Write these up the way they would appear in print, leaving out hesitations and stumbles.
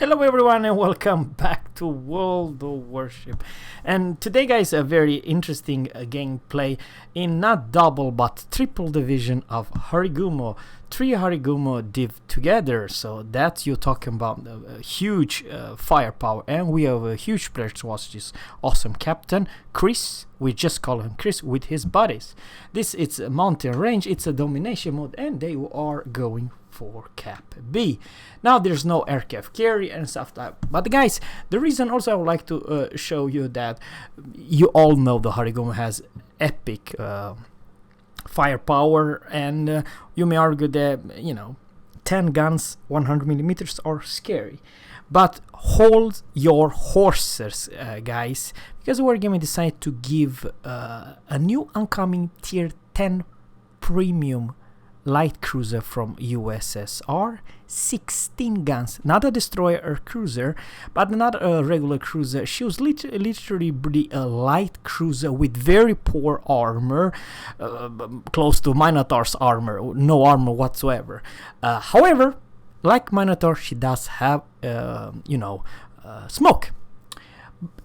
Hello everyone and welcome back to World of Warship. And today guys, a very interesting gameplay in not double but triple division of Harugumo. 3 Harugumo div together, so that you're talking about a huge firepower, and we have a huge player to watch this awesome captain Chris. We just call him Chris with his buddies. This it's a mountain range, it's a domination mode, and they are going for cap B. Now there's no aircraft carry and stuff like that. But guys, the reason also I would like to show you that you all know the Harugumo has epic firepower, and you may argue that 10 guns 100 millimeters are scary, but hold your horses, guys, because we're going to decide to give a new oncoming tier 10 premium light cruiser from USSR, 16 guns, not a destroyer or cruiser, but not a regular cruiser. She was literally a light cruiser with very poor armor, close to Minotaur's armor, no armor whatsoever. However, like Minotaur, she does have smoke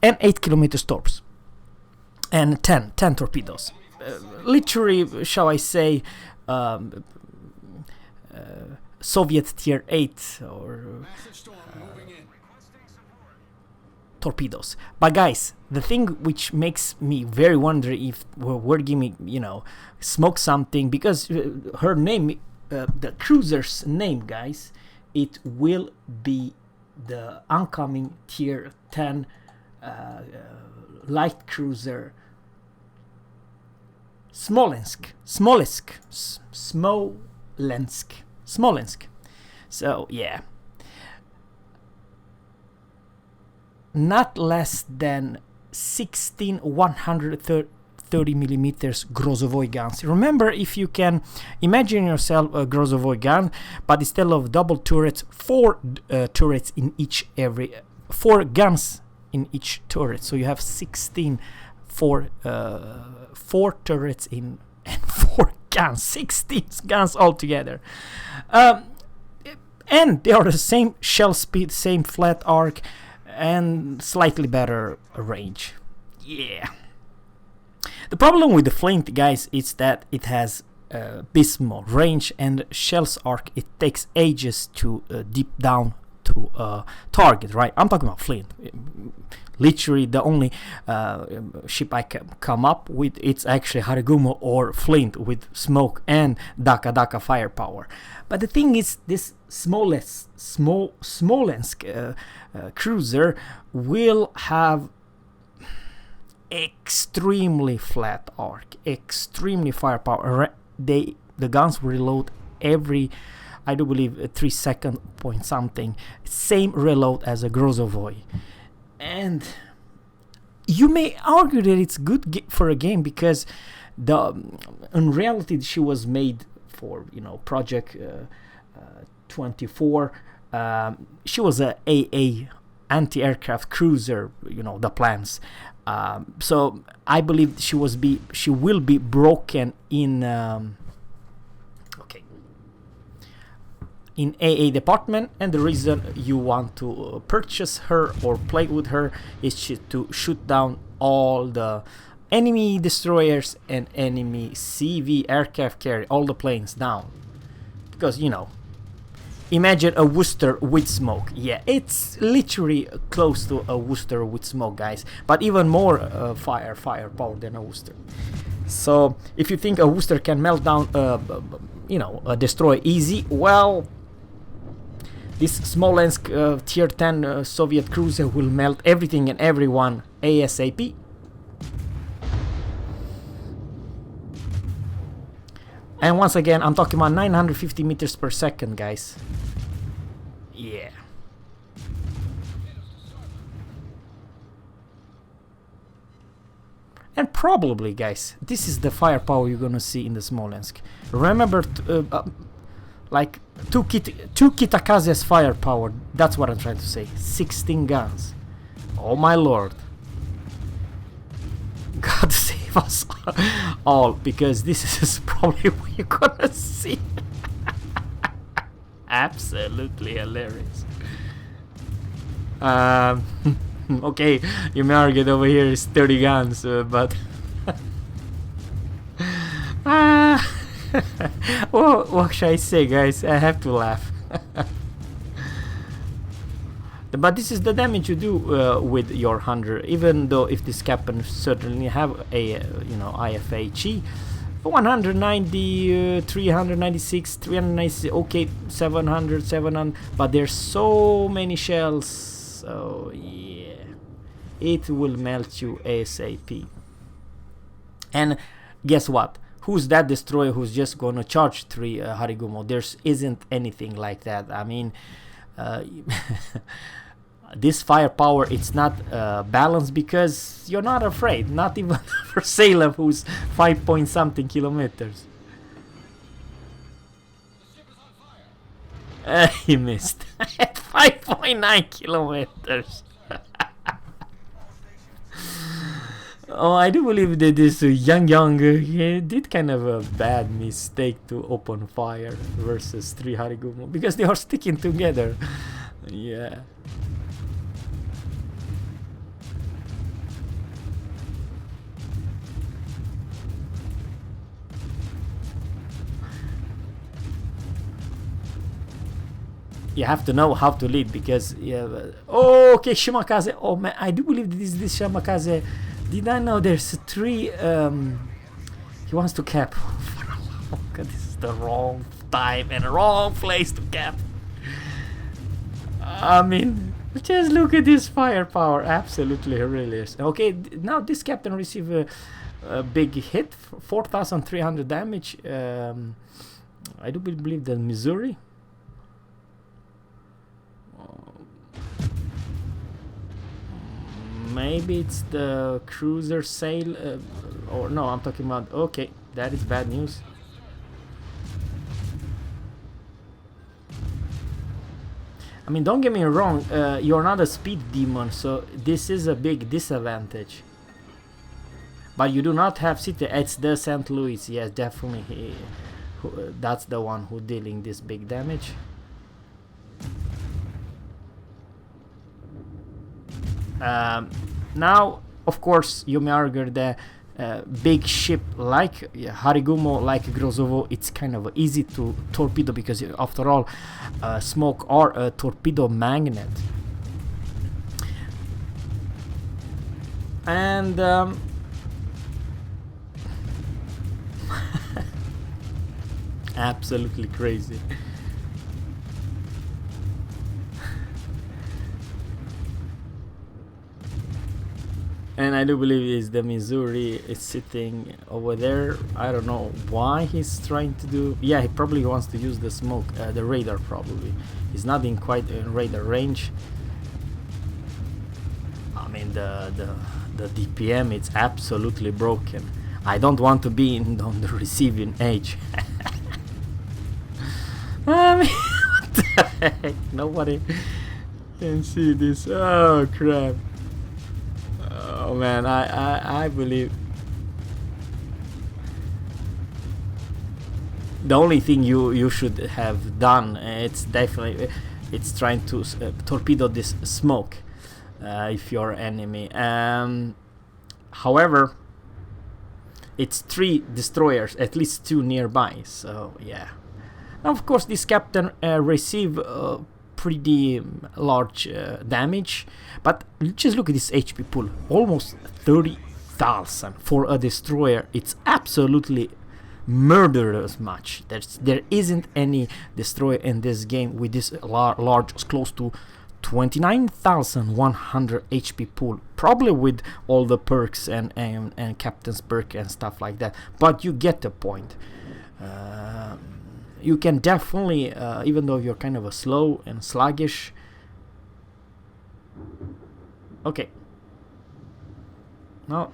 and 8 kilometer torps and 10 torpedoes. Literally, shall I say, Soviet tier 8 or torpedoes. But guys, the thing which makes me very wonder if we're giving smoke something, because her name, the cruiser's name, guys, it will be the oncoming tier 10 light cruiser Smolensk. So yeah, not less than 16 130 millimeters Grozovois guns. Remember, if you can imagine yourself a Grozovois gun, but instead of double turrets, 4 turrets in each 4 guns in each turret. So you have 16 4 turrets in and 4 guns, 16 guns altogether. And they are the same shell speed, same flat arc, and slightly better range. Yeah. The problem with the Flint, guys, is that it has abysmal range, and shell's arc, it takes ages to deep down to target, right? I'm talking about Flint. Literally the only ship I can come up with, it's actually Harugumo or Flint with smoke and Daka firepower. But the thing is, this Smolensk cruiser will have extremely flat arc, extremely firepower. The guns reload every, I do believe, 3 second point something. Same reload as a Grozovois. And you may argue that it's good for a game because in reality she was made for Project 24. She was a AA anti-aircraft cruiser, the plans. So I believe she will be broken in in AA department, and the reason you want to purchase her or play with her is to shoot down all the enemy destroyers and enemy CV aircraft carrier, all the planes down. Because imagine a Worcester with smoke. Yeah, it's literally close to a Worcester with smoke, guys, but even more firepower than a Worcester. So if you think a Worcester can melt down a destroyer easy, well, this Smolensk tier 10 Soviet cruiser will melt everything and everyone ASAP. And once again, I'm talking about 950 meters per second, guys. Yeah. And probably, guys, this is the firepower you're gonna see in the Smolensk. Remember, like two Kitakaze's firepower. That's what I'm trying to say. 16 guns. Oh my lord. God save us all, because this is probably what you're gonna see. Absolutely hilarious. Okay, your target over here is 30 guns, but well, what should I say, guys? I have to laugh. But this is the damage you do with your 100, even though if this captain certainly have a IFHE 190, 396, 396, okay, 700, but there's so many shells, so yeah, it will melt you ASAP. And guess what? Who's that destroyer who's just gonna charge 3 Harugumo? There isn't anything like that. I mean, this firepower, it's not balanced because you're not afraid, not even for Salem, who's 5 point something kilometers. He missed at 5.9 kilometers. Oh, I do believe that this young he did kind of a bad mistake to open fire versus 3 Harugumo because they are sticking together. Yeah. You have to know how to lead because oh, okay, Shimakaze. Oh man, I do believe this Shimakaze. Did I know there's 3 he wants to cap. Oh god, this is the wrong time and wrong place to cap. I mean, just look at this firepower, absolutely hilarious. Okay, now this captain receive a big hit, 4,300 damage. I do believe the Missouri. Maybe it's the cruiser sail, or no, I'm talking about, okay, that is bad news. I mean, don't get me wrong, you're not a speed demon, so this is a big disadvantage. But you do not have city, it's the St. Louis, yes, definitely, that's the one who dealing this big damage. Now, of course, you may argue the big ship like Harugumo, like Grozovois, it's kind of easy to torpedo because after all, smoke are a torpedo magnet. And absolutely crazy. And I do believe is the Missouri is sitting over there. I don't know why he's trying to do. Yeah, he probably wants to use the smoke, the radar probably. He's not in quite radar range. I mean the DPM, it's absolutely broken. I don't want to be on the receiving edge. I mean, what the heck? Nobody can see this. Oh crap. Oh man, I believe the only thing you should have done, it's definitely it's trying to torpedo this smoke if you're enemy. However, it's 3 destroyers, at least 2 nearby, so yeah. Now, of course, this captain receive pretty large damage, but just look at this HP pool, almost 30,000 for a destroyer. It's absolutely murderous much. There isn't any destroyer in this game with this large, close to 29,100 HP pool, probably with all the perks and captain's perk and stuff like that, but you get the point. You can definitely, even though you're kind of a slow and sluggish. Okay. No.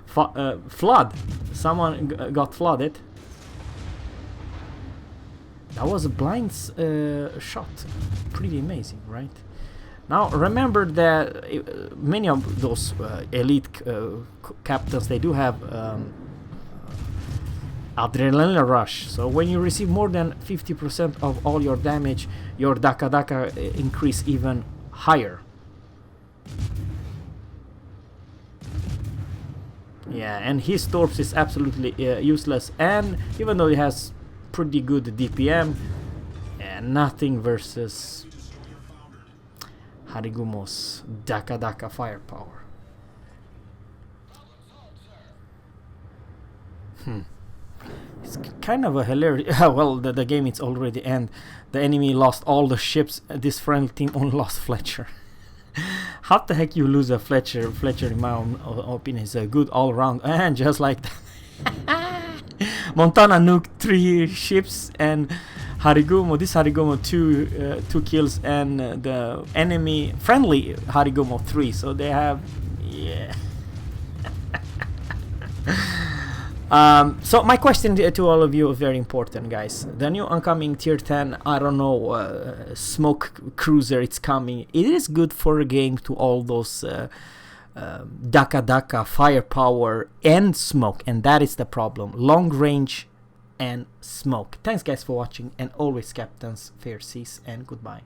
Flood. Someone got flooded. That was a blind shot. Pretty amazing, right? Now remember that many of those elite captains, they do have Adrenaline rush. So when you receive more than 50% of all your damage, your Daka Daka increase even higher. Yeah, and his Torps is absolutely useless, and even though he has pretty good DPM, nothing versus Harugumo's Daka Daka firepower. It's kind of a hilarious. Well, the game is already end. The enemy lost all the ships. This friendly team only lost Fletcher. How the heck you lose a Fletcher? Fletcher, in my opinion, is a good all round, and just like that, Montana nuked 3 ships, and Harugumo. This Harugumo 2 kills, and the enemy friendly Harugumo 3. So they have, yeah. So my question to all of you is very important, guys. The new oncoming tier 10, I don't know, smoke cruiser, it's coming. It is good for a game to all those Daka Daka firepower and smoke, and that is the problem. Long range and smoke. Thanks guys for watching, and always captains, fair seas, and goodbye.